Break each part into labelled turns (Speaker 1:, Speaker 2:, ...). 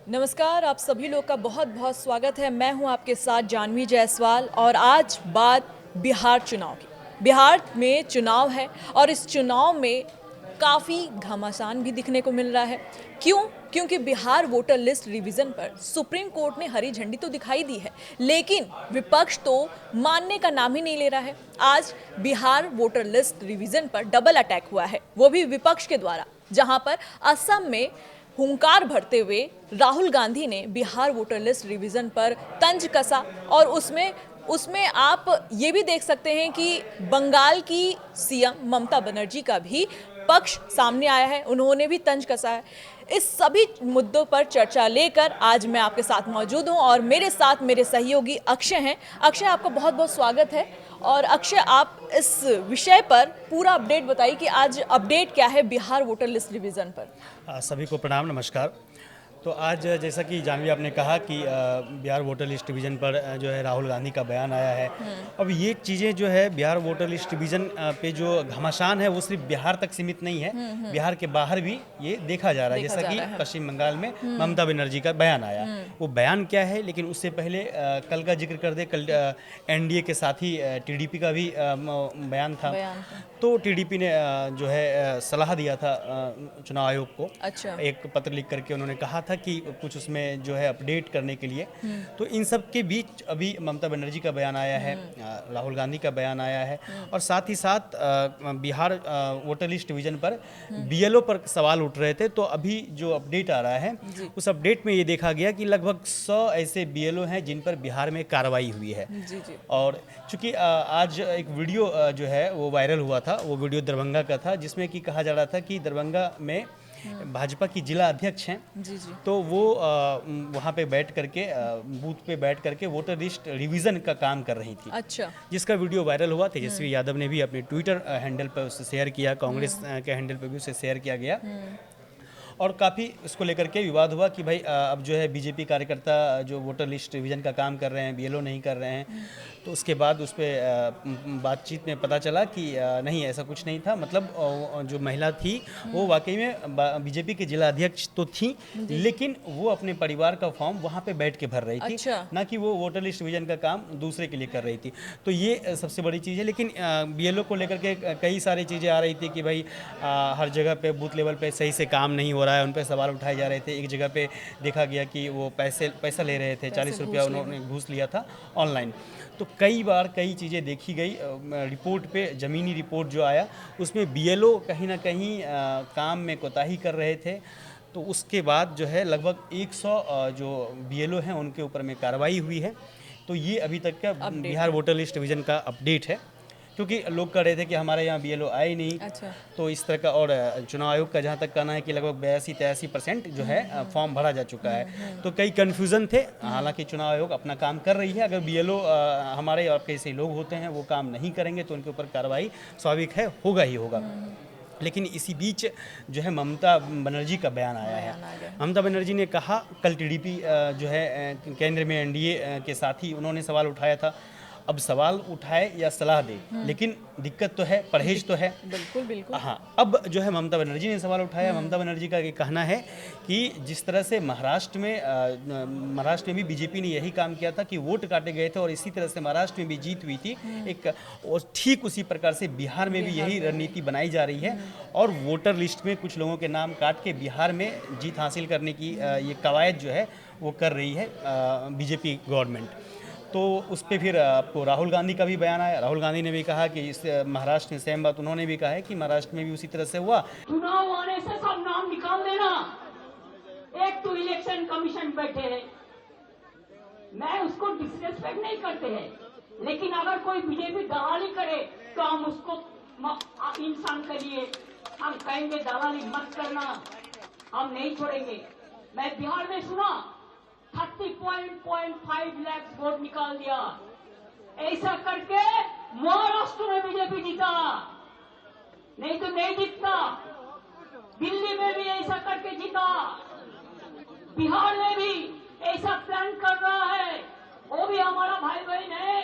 Speaker 1: नमस्कार, आप सभी लोग का बहुत बहुत स्वागत है। मैं हूं आपके साथ जानवी जायसवाल और आज बात बिहार चुनाव की। बिहार में चुनाव है और इस चुनाव में काफ़ी घमासान भी दिखने को मिल रहा है। क्यों? क्योंकि बिहार वोटर लिस्ट रिवीजन पर सुप्रीम कोर्ट ने हरी झंडी तो दिखाई दी है, लेकिन विपक्ष तो मानने का नाम ही नहीं ले रहा है। आज बिहार वोटर लिस्ट रिवीजन पर डबल अटैक हुआ है, वो भी विपक्ष के द्वारा, जहां पर असम में हुंकार भरते हुए राहुल गांधी ने बिहार वोटर लिस्ट रिवीजन पर तंज कसा और उसमें उसमें आप ये भी देख सकते हैं कि बंगाल की सीएम ममता बनर्जी का भी पक्ष सामने आया है, उन्होंने भी तंज कसा है। इस सभी मुद्दों पर चर्चा लेकर आज मैं आपके साथ मौजूद हूं और मेरे साथ मेरे सहयोगी अक्षय हैं। अक्षय, आपका बहुत बहुत स्वागत है। और अक्षय, आप इस विषय पर पूरा अपडेट बताइए कि आज अपडेट क्या है बिहार वोटर लिस्ट रिवीजन पर।
Speaker 2: सभी को प्रणाम, नमस्कार। तो आज जैसा कि जानवी आपने कहा कि बिहार वोटर लिस्ट डिवीज़न पर जो है राहुल गांधी का बयान आया है। अब ये चीज़ें जो है बिहार वोटर लिस्ट डिवीज़न पे जो घमासान है वो सिर्फ बिहार तक सीमित नहीं है, बिहार के बाहर भी ये देखा जा रहा है। जैसा कि पश्चिम बंगाल में ममता बनर्जी का बयान आया, वो बयान क्या है, लेकिन उससे पहले कल का जिक्र कर दे। कल एनडीए के साथी टीडीपी का भी बयान था। तो टीडीपी ने जो है सलाह दिया था चुनाव आयोग को।
Speaker 1: अच्छा।
Speaker 2: एक पत्र लिख करके उन्होंने कहा था कि कुछ उसमें जो है अपडेट करने के लिए। तो इन सब के बीच अभी ममता बनर्जी का बयान आया है, राहुल गांधी का बयान आया है, और साथ ही साथ बिहार वोटर लिस्ट डिवीजन पर बीएलओ पर सवाल उठ रहे थे। तो अभी जो अपडेट आ रहा है उस अपडेट में ये देखा गया कि लगभग 100 ऐसे बीएलओ हैं जिन पर बिहार में कार्रवाई हुई है।
Speaker 1: जी।
Speaker 2: और चूंकि आज एक वीडियो जो है वो वायरल हुआ था, वो वीडियो दरभंगा का था, जिसमें कि कहा जा रहा था कि दरभंगा में भाजपा की जिला अध्यक्ष हैं।
Speaker 1: जी।
Speaker 2: तो वो वहाँ पे बैठ करके बूथ पे बैठ करके वोटर लिस्ट रिवीजन का काम कर रही थी।
Speaker 1: अच्छा।
Speaker 2: जिसका वीडियो वायरल हुआ। तेजस्वी यादव ने भी अपने ट्विटर हैंडल पर उसे शेयर किया, कांग्रेस के हैंडल पर भी उसे शेयर किया गया। और काफ़ी इसको लेकर के विवाद हुआ कि भाई अब जो है बीजेपी कार्यकर्ता जो वोटर लिस्ट रिवीजन का काम कर रहे हैं, बीएलओ नहीं कर रहे हैं। तो उसके बाद उस पर बातचीत में पता चला कि नहीं, ऐसा कुछ नहीं था। मतलब जो महिला थी वो वाकई में बीजेपी के जिला अध्यक्ष तो थी, लेकिन वो अपने परिवार का फॉर्म वहाँ पे बैठ के भर रही थी।
Speaker 1: अच्छा।
Speaker 2: ना कि वो वोटर लिस्ट रिवीजन का काम दूसरे के लिए कर रही थी। तो ये सबसे बड़ी चीज़ है। लेकिन बीएलओ को लेकर के कई सारी चीज़ें आ रही थी कि भाई हर जगह पे बूथ लेवल पे सही से काम नहीं हो रहा है, उन पर सवाल उठाए जा रहे थे। एक जगह पे देखा गया कि वो पैसा ले रहे थे, 40 रुपया उन्होंने घूस लिया था ऑनलाइन। तो कई बार कई चीज़ें देखी गई। रिपोर्ट पे, ज़मीनी रिपोर्ट जो आया उसमें बीएलओ कहीं ना कहीं काम में कोताही कर रहे थे। तो उसके बाद जो है लगभग 100 जो बीएलओ हैं उनके ऊपर में कार्रवाई हुई है। तो ये अभी तक का बिहार वोटर लिस्ट डिवीज़न का अपडेट है, क्योंकि लोग कह रहे थे कि हमारे यहाँ बीएलओ आए ही नहीं।
Speaker 1: अच्छा।
Speaker 2: तो इस तरह का, और चुनाव आयोग का जहाँ तक कहना है कि लगभग 82-83% जो है फॉर्म भरा जा चुका है। तो कई कन्फ्यूज़न थे। हालांकि चुनाव आयोग अपना काम कर रही है। अगर बीएलओ हमारे और कैसे लोग होते हैं वो काम नहीं करेंगे तो उनके ऊपर कार्रवाई स्वाभाविक है, होगा ही होगा। लेकिन इसी बीच जो है ममता बनर्जी का बयान आया है। ममता बनर्जी ने कहा, कल टीडीपी जो है केंद्र में एनडीए के साथी, उन्होंने सवाल उठाया था। अब सवाल उठाए या सलाह दे, लेकिन दिक्कत तो है, परहेज तो है।
Speaker 1: बिल्कुल।
Speaker 2: हाँ, अब जो है ममता बनर्जी ने सवाल उठाया। ममता बनर्जी का ये कहना है कि जिस तरह से महाराष्ट्र में भी बीजेपी ने यही काम किया था कि वोट काटे गए थे, और इसी तरह से महाराष्ट्र में भी जीत हुई थी एक, और ठीक उसी प्रकार से बिहार में भी यही रणनीति बनाई जा रही है। और वोटर लिस्ट में कुछ लोगों के नाम काट के बिहार में जीत हासिल करने की ये कवायद जो है वो कर रही है बीजेपी गवर्नमेंट। तो उस पर फिर आपको राहुल गांधी का भी बयान आया। राहुल गांधी ने भी कहा कि इस महाराष्ट्र में सेम बात उन्होंने भी कहा है कि महाराष्ट्र में भी उसी तरह से हुआ।
Speaker 3: चुनाव आने से सब नाम निकाल देना। एक तो इलेक्शन कमीशन बैठे हैं, मैं उसको डिसरेस्पेक्ट नहीं करते हैं, लेकिन अगर कोई बीजेपी दलाली करे तो हम उसको इंसान के लिए हम कहेंगे दलाली मत करना, हम नहीं छोड़ेंगे। मैं बिहार में सुना 30.5 लाख वोट निकाल दिया। ऐसा करके महाराष्ट्र में बीजेपी जीता, नहीं तो नहीं जीतता। दिल्ली में भी ऐसा करके जीता, बिहार में भी ऐसा प्लान कर रहा है, वो भी हमारा भाई बहन है।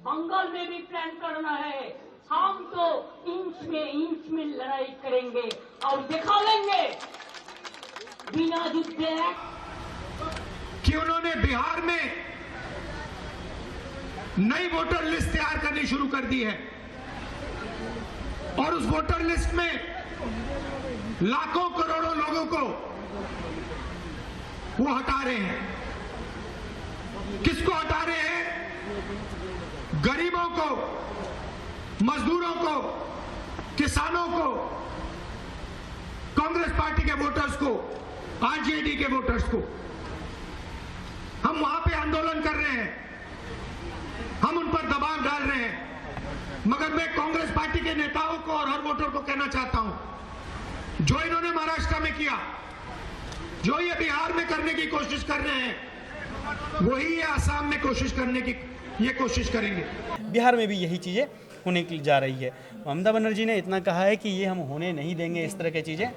Speaker 3: बंगाल में भी प्लान करना है। हम तो इंच में लड़ाई करेंगे और दिखा लेंगे बिना युद्धे
Speaker 4: कि उन्होंने बिहार में नई वोटर लिस्ट तैयार करनी शुरू कर दी है और उस वोटर लिस्ट में लाखों करोड़ों लोगों को वो हटा रहे हैं। किसको हटा रहे हैं? गरीबों को, मजदूरों को, किसानों को, कांग्रेस पार्टी के वोटर्स को, आरजेडी के वोटर्स को। हम वहां पे आंदोलन कर रहे हैं, हम उन पर दबाव डाल रहे हैं, मगर मैं कांग्रेस पार्टी के नेताओं को और हर वोटर को कहना चाहता हूं, जो इन्होंने महाराष्ट्र में किया, जो ये बिहार में करने की कोशिश कर रहे हैं, वही ये आसाम में कोशिश करने की ये कोशिश करेंगे।
Speaker 2: बिहार में भी यही चीज़ें होने की जा रही है। ममता बनर्जी ने इतना कहा है कि ये हम होने नहीं देंगे इस तरह की चीज़ें,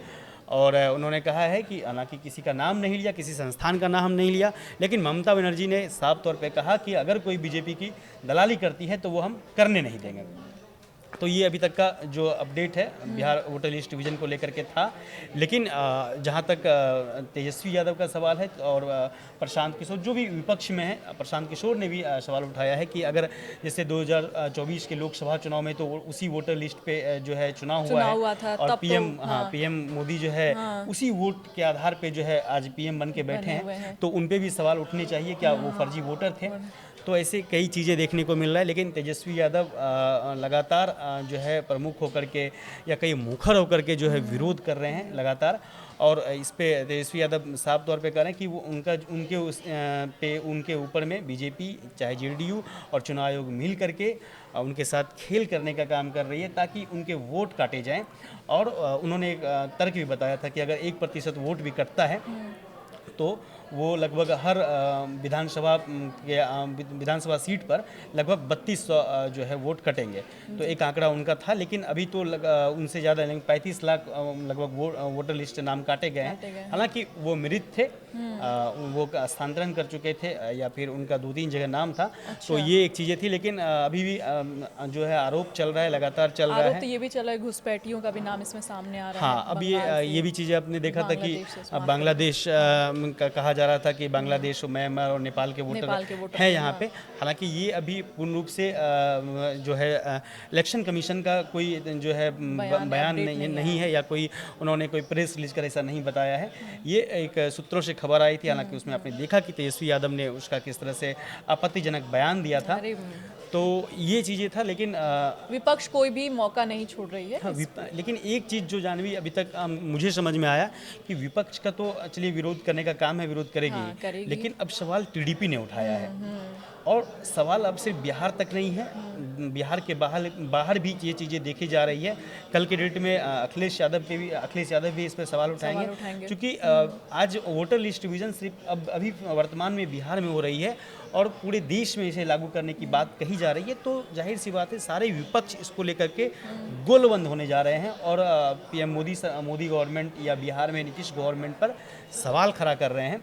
Speaker 2: और उन्होंने कहा है कि हालांकि किसी का नाम नहीं लिया, किसी संस्थान का नाम नहीं लिया, लेकिन ममता बनर्जी ने साफ तौर पे कहा कि अगर कोई बीजेपी की दलाली करती है तो वो हम करने नहीं देंगे। तो ये अभी तक का जो अपडेट है बिहार वोटर लिस्ट डिवीज़न को लेकर के था। लेकिन जहाँ तक तेजस्वी यादव का सवाल है और प्रशांत किशोर जो भी विपक्ष में है, प्रशांत किशोर ने भी सवाल उठाया है कि अगर जैसे 2024 के लोकसभा चुनाव में तो उसी वोटर लिस्ट पे जो है चुनाव हुआ
Speaker 1: था,
Speaker 2: है और
Speaker 1: तब
Speaker 2: पीएम
Speaker 1: तो, हाँ।
Speaker 2: पीएम मोदी जो है उसी वोट के आधार पे जो है आज पीएम बन के बैठे हैं, तो उन पे भी सवाल उठने चाहिए, क्या वो फर्जी वोटर थे। तो ऐसे कई चीज़ें देखने को मिल रहा है। लेकिन तेजस्वी यादव लगातार जो है प्रमुख होकर के या कई मुखर होकर के जो है विरोध कर रहे हैं लगातार, और इस पे तेजस्वी यादव साफ तौर पे कह रहे हैं कि वो उनके ऊपर में बीजेपी चाहे जेडीयू और चुनाव आयोग मिल करके उनके साथ खेल करने का काम कर रही है ताकि उनके वोट काटे जाएं। और उन्होंने एक तर्क भी बताया था कि अगर 1% वोट भी कटता है तो वो लगभग हर विधानसभा सीट पर लगभग 3200 जो है वोट कटेंगे। तो एक आंकड़ा उनका था, लेकिन अभी तो उनसे ज़्यादा 35 लाख लगभग वोटर लिस्ट नाम काटे गए हैं। हालांकि वो मृत थे, वो स्थानांतरण कर चुके थे या फिर उनका 2-3 जगह नाम था। तो ये एक चीज़ें थी, लेकिन अभी भी जो है आरोप चल रहा है, लगातार चल रहा है।
Speaker 1: तो ये भी चला है, घुसपैठियों का भी नाम इसमें सामने आ रहा है।
Speaker 2: हाँ, अब ये भी चीज़ें आपने देखा था कि बांग्लादेश का कहा जा रहा था कि बांग्लादेश, म्यांमार और नेपाल के वोटर हैं यहाँ पे। हालांकि ये अभी पूर्ण रूप से जो है इलेक्शन कमीशन का कोई जो है बयान नहीं है या कोई उन्होंने कोई प्रेस रिलीज कर ऐसा नहीं बताया है। ये एक सूत्रों से खबर आई थी, हालांकि उसमें आपने देखा कि तेजस्वी यादव ने उसका किस तरह से आपत्तिजनक बयान दिया था। तो ये चीज़ें था, लेकिन
Speaker 1: विपक्ष कोई भी मौका नहीं छोड़ रही है।
Speaker 2: हाँ, लेकिन एक चीज़ जो जानवी अभी तक मुझे समझ में आया कि विपक्ष का तो चलिए विरोध करने का काम है, विरोध करेगी,
Speaker 1: हाँ, करेगी।
Speaker 2: लेकिन अब सवाल टीडीपी ने उठाया है। और सवाल अब सिर्फ बिहार तक नहीं है, बिहार के बाहर भी ये चीज़ें देखी जा रही है। कल के डेट में अखिलेश यादव भी इस पर सवाल उठाएंगे, क्योंकि आज वोटर लिस्ट डिवीज़न सिर्फ अब अभी वर्तमान में बिहार में हो रही है और पूरे देश में इसे लागू करने की बात कही जा रही है। तो जाहिर सी बात है सारे विपक्ष इसको लेकर के गोलबंद होने जा रहे हैं और पीएम मोदी गवर्नमेंट या बिहार में नीतीश गवर्नमेंट पर सवाल खड़ा कर रहे हैं।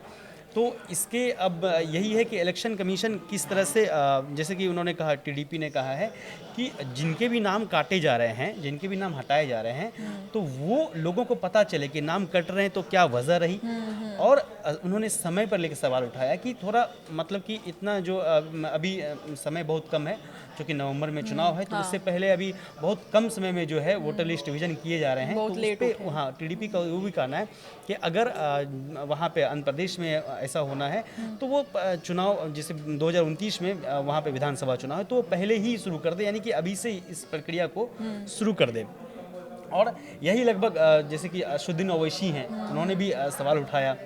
Speaker 2: तो इसके अब यही है कि इलेक्शन कमीशन किस तरह से, जैसे कि उन्होंने कहा, टीडीपी ने कहा है कि जिनके भी नाम काटे जा रहे हैं, जिनके भी नाम हटाए जा रहे हैं, तो वो लोगों को पता चले कि नाम कट रहे हैं तो क्या वजह रही। और उन्होंने समय पर लेकर सवाल उठाया कि थोड़ा मतलब कि इतना जो अभी समय बहुत कम है, क्योंकि नवंबर में चुनाव है, तो इससे पहले अभी बहुत कम समय में जो है वोटर लिस्ट डिवीजन किए जा रहे हैं। तो उस पे हाँ, टीडीपी का वो भी कहना है कि अगर वहाँ पे आंध्र प्रदेश में ऐसा होना है तो वो चुनाव जैसे 2029 में वहाँ पे विधानसभा चुनाव है तो वो पहले ही शुरू कर दे, यानी कि अभी से इस प्रक्रिया को शुरू कर दे। और यही लगभग जैसे कि असदुद्दीन ओवैसी हैं, उन्होंने भी सवाल उठाया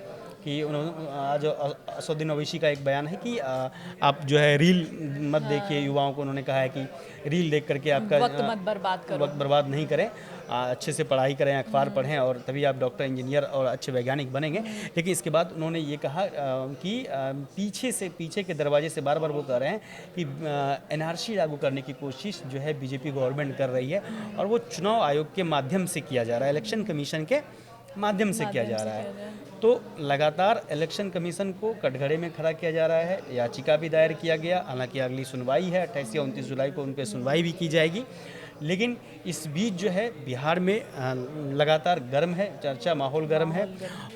Speaker 2: कि उन्होंने आज असदुद्दीन ओवैसी का एक बयान है कि आप जो है रील मत देखिए, युवाओं को उन्होंने कहा है कि रील देख करके आपका
Speaker 1: वक्त मत बर्बाद करो,
Speaker 2: वक्त बर्बाद नहीं करें, अच्छे से पढ़ाई करें, अखबार पढ़ें और तभी आप डॉक्टर, इंजीनियर और अच्छे वैज्ञानिक बनेंगे। लेकिन इसके बाद उन्होंने ये कहा कि पीछे के दरवाजे से बार बार वो कह रहे हैं कि एनआरसी लागू करने की कोशिश जो है बीजेपी गवर्नमेंट कर रही है और वो चुनाव आयोग के माध्यम से किया जा रहा है, इलेक्शन कमीशन के माध्यम से किया जा रहा है। तो लगातार इलेक्शन कमीशन को कटघरे में खड़ा किया जा रहा है। याचिका भी दायर किया गया, हालांकि अगली सुनवाई है 28 या 29 जुलाई को, उन पर सुनवाई भी की जाएगी। लेकिन इस बीच जो है बिहार में लगातार गर्म है, चर्चा माहौल गर्म है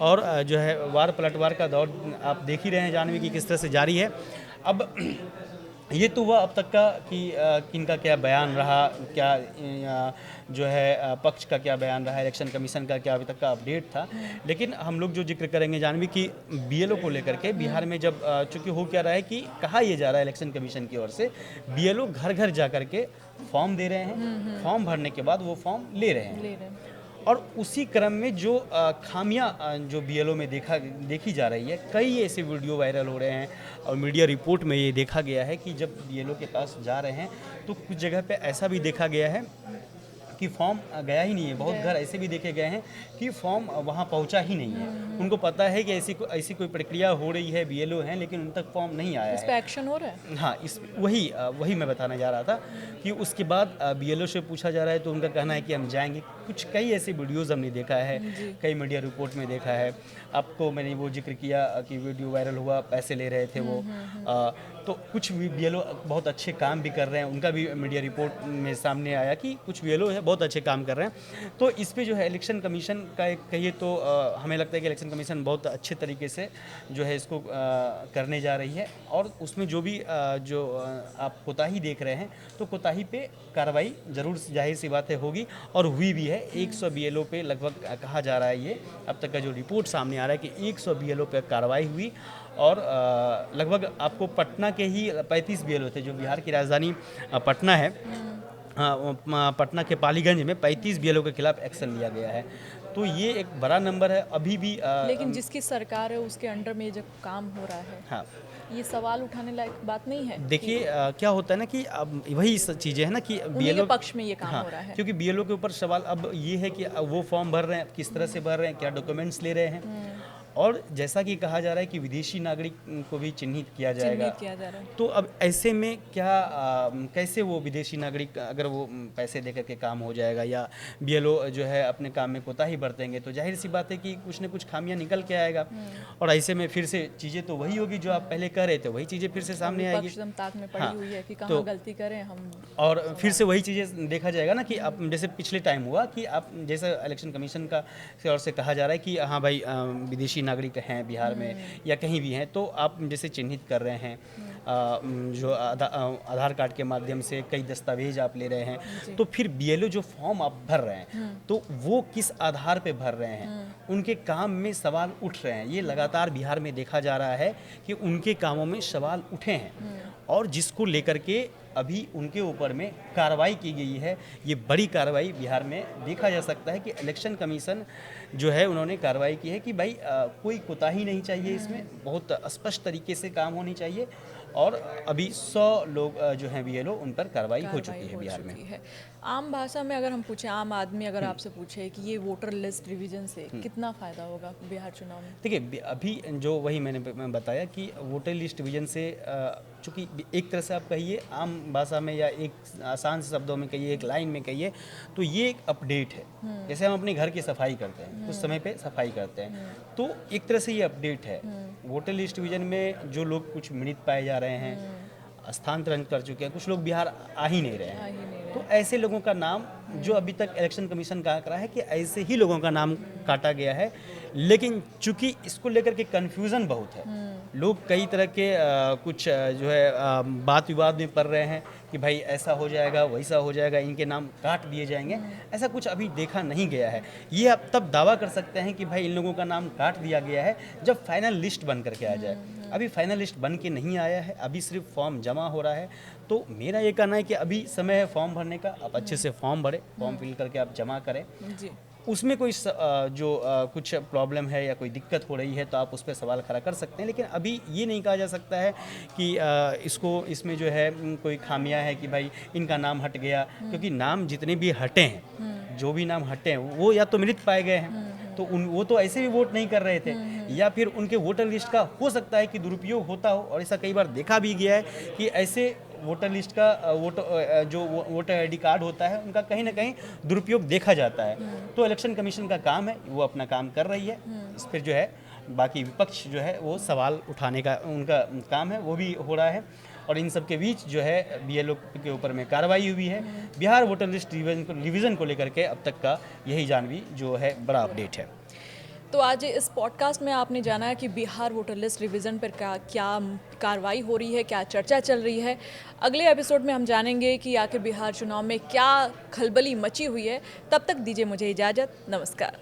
Speaker 2: और जो है वार पलटवार का दौर आप देख ही रहे हैं जानवी की किस तरह से जारी है। अब ये तो हुआ अब तक का कि किनका क्या बयान रहा, क्या जो है पक्ष का क्या बयान रहा, इलेक्शन कमीशन का क्या अभी तक का अपडेट था। लेकिन हम लोग जो जिक्र करेंगे जानवी कि बीएलओ को लेकर के बिहार में जब चूँकि हो क्या रहा है कि कहा यह जा रहा है इलेक्शन कमीशन की ओर से बीएलओ घर घर जा कर के फॉर्म दे रहे हैं, फॉर्म भरने के बाद वो फॉर्म ले रहे हैं। और उसी क्रम में जो खामियां जो बीएलओ में देखी जा रही है, कई ऐसे वीडियो वायरल हो रहे हैं और मीडिया रिपोर्ट में ये देखा गया है कि जब बीएलओ के पास जा रहे हैं तो कुछ जगह पे ऐसा भी देखा गया है कि फॉर्म गया ही नहीं है। बहुत घर ऐसे भी देखे गए हैं कि फॉर्म वहाँ पहुँचा ही नहीं है। उनको पता है कि ऐसी कोई प्रक्रिया हो रही है, बीएलओ हैं, लेकिन उन तक फॉर्म नहीं आया
Speaker 1: इस पे एक्शन हो रहा है।
Speaker 2: हाँ, वही मैं बताना जा रहा था कि उसके बाद बीएलओ से पूछा जा रहा है तो उनका कहना है कि हम जाएंगे। कई ऐसे वीडियोज़ हमने देखा है, कई मीडिया रिपोर्ट में देखा है। आपको मैंने वो जिक्र किया कि वीडियो वायरल हुआ, पैसे ले रहे थे वो। तो कुछ भी बीएलओ बहुत अच्छे काम भी कर रहे हैं, उनका भी मीडिया रिपोर्ट में सामने आया कि कुछ बीएलओ है बहुत अच्छे काम कर रहे हैं। तो इस पे जो है इलेक्शन कमीशन का एक कहिए तो हमें लगता है कि इलेक्शन कमीशन बहुत अच्छे तरीके से जो है इसको करने जा रही है। और उसमें जो भी जो आप कोताही देख रहे हैं तो कोताही पे कार्रवाई जरूर जाहिर सी बात है होगी और हुई भी है। 100 बीएलओ पे लगभग कहा जा रहा है, ये अब तक का जो रिपोर्ट सामने आ रहा है कि 100 बीएलओ पे कार्रवाई हुई। और लगभग आपको पटना के ही 35 बीएलओ थे, जो बिहार की राजधानी पटना है, पटना के पालीगंज में 35 बीएलओ के खिलाफ एक्शन लिया गया है। तो ये एक बड़ा नंबर है। अभी भी
Speaker 1: लेकिन जिसकी सरकार है उसके अंडर में जब काम हो रहा है,
Speaker 2: हाँ,
Speaker 1: ये सवाल उठाने लायक बात नहीं है।
Speaker 2: देखिए क्या होता है ना कि अब वही चीज़ें हैं ना कि बीएलओ
Speaker 1: पक्ष में ये काम हो रहा है,
Speaker 2: क्योंकि बीएलओ के ऊपर सवाल अब ये है कि वो फॉर्म भर रहे हैं, किस तरह से भर रहे हैं, क्या डॉक्यूमेंट्स ले रहे हैं। और जैसा कि कहा जा रहा है कि विदेशी नागरिक को भी चिन्हित किया जाएगा। तो अब ऐसे में क्या कैसे वो विदेशी नागरिक अगर वो पैसे देकर के काम हो जाएगा या बीएलओ जो है अपने काम में कोताही बरतेंगे तो जाहिर सी बात है कि कुछ न कुछ खामियां निकल के आएगा। और ऐसे में फिर से चीज़ें तो वही होगी जो आप पहले कह रहे थे, वही चीज़ें फिर से सामने आएगी।
Speaker 1: ताक में पड़ी हुई है कि कहाँ
Speaker 2: तो
Speaker 1: गलती करें हम,
Speaker 2: और फिर से वही चीज़ें देखा जाएगा ना कि आप जैसे पिछले टाइम हुआ कि आप जैसे इलेक्शन कमीशन का ओर से कहा जा रहा है कि हाँ भाई विदेशी नागरिक हैं बिहार में या कहीं भी हैं तो आप जैसे चिन्हित कर रहे हैं, जो आधार कार्ड के माध्यम से कई दस्तावेज आप ले रहे हैं, तो फिर बीएलओ जो फॉर्म आप भर रहे हैं तो वो किस आधार पे भर रहे हैं, उनके काम में सवाल उठ रहे हैं। ये लगातार बिहार में देखा जा रहा है कि उनके कामों में सवाल उठे हैं और जिसको लेकर के अभी उनके ऊपर में कार्रवाई की गई है। ये बड़ी कार्रवाई बिहार में देखा जा सकता है कि इलेक्शन कमीशन जो है उन्होंने कार्रवाई की है कि भाई कोई कोताही नहीं चाहिए, इसमें बहुत स्पष्ट तरीके से काम होनी चाहिए। और अभी 100 लोग जो हैं बीएलओ उन पर कार्रवाई हो चुकी है बिहार में।
Speaker 1: आम भाषा में अगर हम पूछें, आम आदमी अगर आपसे पूछे कि ये वोटर लिस्ट रिवीजन से कितना फ़ायदा होगा बिहार चुनाव में?
Speaker 2: देखिए अभी जो वही मैंने बताया कि वोटर लिस्ट रिवीजन से चूँकि एक तरह से आप कहिए आम भाषा में या एक आसान से शब्दों में कहिए, एक लाइन में कहिए तो ये एक अपडेट है। जैसे हम अपने घर की सफाई करते हैं, कुछ समय पे सफाई करते हैं, तो एक तरह से ये अपडेट है। वोटर लिस्ट रिवीजन में जो लोग कुछ मृत पाए जा रहे हैं, स्थानांतरण कर चुके हैं, कुछ लोग बिहार आ ही नहीं रहे हैं, तो ऐसे लोगों का नाम जो अभी तक इलेक्शन कमीशन का आंकड़ा है कि ऐसे ही लोगों का नाम काटा गया है। लेकिन चूंकि इसको लेकर के कन्फ्यूज़न बहुत है, लोग कई तरह के कुछ जो है बात विवाद में पड़ रहे हैं कि भाई ऐसा हो जाएगा, वैसा हो जाएगा, इनके नाम काट दिए जाएंगे। ऐसा कुछ अभी देखा नहीं गया है। ये आप तब दावा कर सकते हैं कि भाई इन लोगों का नाम काट दिया गया है जब फाइनल लिस्ट बन करके आ जाए। अभी फाइनल लिस्ट बन के नहीं आया है, अभी सिर्फ फॉर्म जमा हो रहा है। तो मेरा ये कहना है कि अभी समय है फॉर्म भरने का, आप अच्छे से फॉर्म भरें, फॉर्म फिल करके आप जमा करें जी। उसमें कोई जो कुछ प्रॉब्लम है या कोई दिक्कत हो रही है तो आप उस पर सवाल खड़ा कर सकते हैं। लेकिन अभी ये नहीं कहा जा सकता है कि इसमें जो है कोई खामियां है कि भाई इनका नाम हट गया, क्योंकि नाम जितने भी हटे हैं, जो भी नाम हटे हैं वो या तो मृत पाए गए हैं, तो वो तो ऐसे भी वोट नहीं कर रहे थे, या फिर उनके वोटर लिस्ट का हो सकता है कि दुरुपयोग होता हो। और ऐसा कई बार देखा भी गया है कि ऐसे वोटर लिस्ट का जो वोटर आईडी कार्ड होता है उनका कहीं ना कहीं दुरुपयोग देखा जाता है। तो इलेक्शन कमीशन का काम है, वो अपना काम कर रही है। इस पर जो है बाकी विपक्ष जो है वो सवाल उठाने का उनका काम है, वो भी हो रहा है। और इन सब के बीच जो है BLO के ऊपर में कार्रवाई हुई है। बिहार वोटर लिस्ट रिवीजन को लेकर के अब तक का यही जानवी जो है बड़ा अपडेट है।
Speaker 1: तो आज इस पॉडकास्ट में आपने जाना कि बिहार वोटर लिस्ट रिवीजन पर क्या कार्रवाई हो रही है, क्या चर्चा चल रही है। अगले एपिसोड में हम जानेंगे कि आखिर बिहार चुनाव में क्या खलबली मची हुई है। तब तक दीजिए मुझे इजाज़त। नमस्कार।